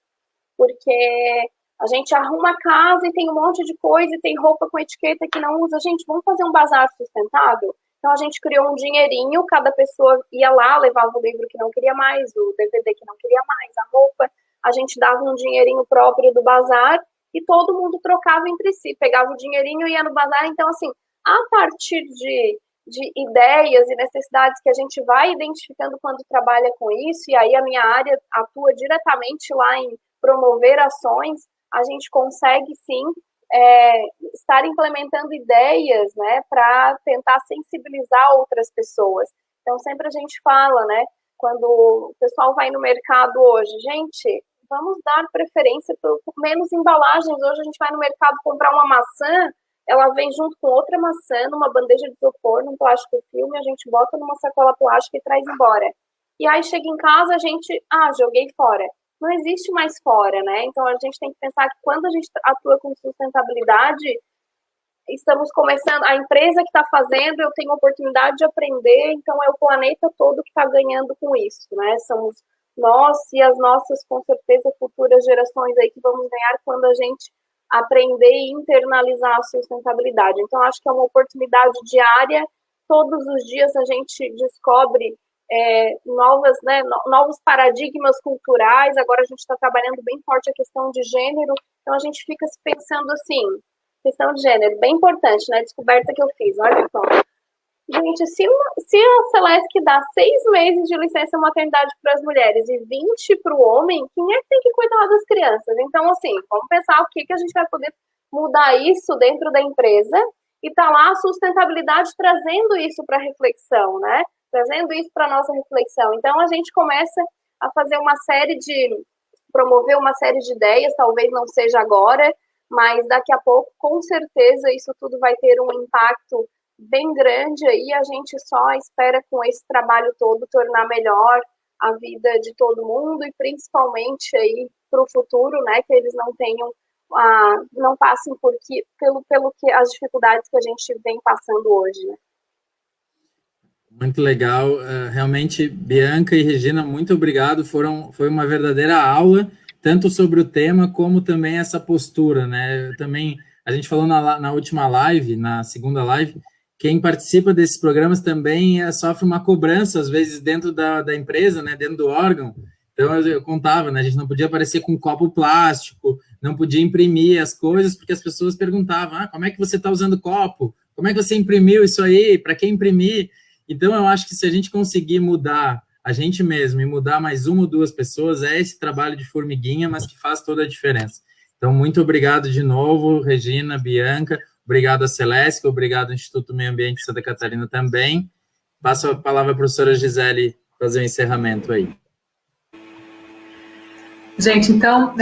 porque a gente arruma a casa e tem um monte de coisa, e tem roupa com etiqueta que não usa. Gente, vamos fazer um bazar sustentável? Então, a gente criou um dinheirinho, cada pessoa ia lá, levava o livro que não queria mais, o DVD que não queria mais, a roupa. A gente dava um dinheirinho próprio do bazar e todo mundo trocava entre si. Pegava o dinheirinho e ia no bazar. Então, assim, a partir de ideias e necessidades que a gente vai identificando quando trabalha com isso, e aí a minha área atua diretamente lá em promover ações, a gente consegue, sim, estar implementando ideias, né, para tentar sensibilizar outras pessoas. Então, sempre a gente fala, né, quando o pessoal vai no mercado hoje, gente, vamos dar preferência por menos embalagens. Hoje a gente vai no mercado comprar uma maçã, ela vem junto com outra maçã, numa bandeja de isopor, num plástico filme, a gente bota numa sacola plástica e traz embora. E aí chega em casa, a gente, joguei fora. Não existe mais fora, né? Então a gente tem que pensar que quando a gente atua com sustentabilidade, estamos começando, a empresa que está fazendo, eu tenho a oportunidade de aprender, então é o planeta todo que está ganhando com isso, né? Somos nós e as nossas, com certeza, futuras gerações aí que vamos ganhar quando a gente aprender e internalizar a sustentabilidade. Então, acho que é uma oportunidade diária, todos os dias a gente descobre novos paradigmas culturais, agora a gente está trabalhando bem forte a questão de gênero, então a gente fica se pensando assim, questão de gênero, bem importante, né? Descoberta que eu fiz, olha só. Gente, se a Celeste dá 6 meses de licença maternidade para as mulheres e 20 para o homem, quem é que tem que cuidar das crianças? Então, assim, vamos pensar o que a gente vai poder mudar isso dentro da empresa e tá lá a sustentabilidade trazendo isso para reflexão, né? Trazendo isso para nossa reflexão. Então, a gente começa a fazer promover uma série de ideias, talvez não seja agora, mas daqui a pouco, com certeza, isso tudo vai ter um impacto bem grande aí, a gente só espera com esse trabalho todo tornar melhor a vida de todo mundo e principalmente aí para o futuro, né, que eles não tenham, não passem pelo que as dificuldades que a gente vem passando hoje, né. Muito legal, realmente, Bianca e Regina, muito obrigado, foi uma verdadeira aula, tanto sobre o tema, como também essa postura, né, também, a gente falou na última live, na segunda live, quem participa desses programas também sofre uma cobrança, às vezes, dentro da empresa, né, dentro do órgão. Então, eu contava, né, a gente não podia aparecer com um copo plástico, não podia imprimir as coisas, porque as pessoas perguntavam, como é que você está usando copo? Como é que você imprimiu isso aí? Para que imprimir? Então, eu acho que se a gente conseguir mudar a gente mesmo e mudar mais uma ou duas pessoas, é esse trabalho de formiguinha, mas que faz toda a diferença. Então, muito obrigado de novo, Regina, Bianca. Obrigado a Celeste, obrigado ao Instituto Meio Ambiente de Santa Catarina também. Passo a palavra à professora Gisele fazer o encerramento aí. Gente, então,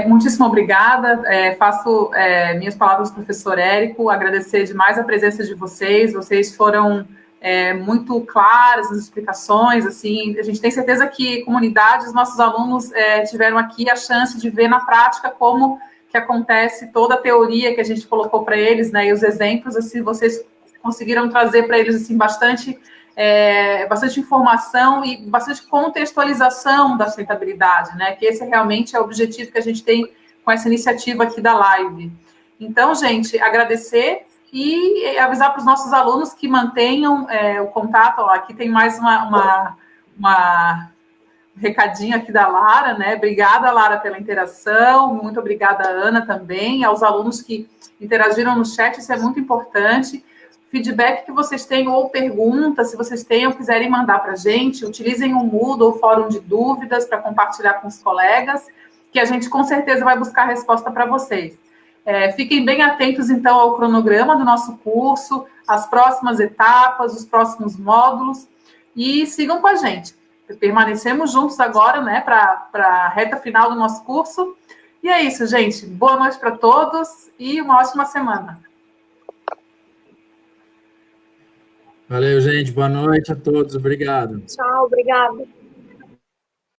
muitíssimo obrigada. Faço minhas palavras do professor Érico, agradecer demais a presença de vocês. Vocês foram muito claras nas explicações. Assim, a gente tem certeza que comunidades, nossos alunos tiveram aqui a chance de ver na prática como que acontece toda a teoria que a gente colocou para eles, né, e os exemplos, assim, vocês conseguiram trazer para eles, assim, bastante informação e bastante contextualização da sustentabilidade, né, que esse realmente é o objetivo que a gente tem com essa iniciativa aqui da live. Então, gente, agradecer e avisar para os nossos alunos que mantenham o contato. Ó, aqui tem mais uma recadinho aqui da Lara, né? Obrigada, Lara, pela interação. Muito obrigada, Ana, também. Aos alunos que interagiram no chat, isso é muito importante. Feedback que vocês tenham ou perguntas, se vocês tenham, quiserem mandar para a gente, utilizem o Moodle, o Fórum de Dúvidas, para compartilhar com os colegas, que a gente com certeza vai buscar a resposta para vocês. Fiquem bem atentos, então, ao cronograma do nosso curso, as próximas etapas, os próximos módulos, e sigam com a gente. Permanecemos juntos agora, né, para a reta final do nosso curso. E é isso, gente. Boa noite para todos e uma ótima semana. Valeu, gente. Boa noite a todos. Obrigado. Tchau, obrigada.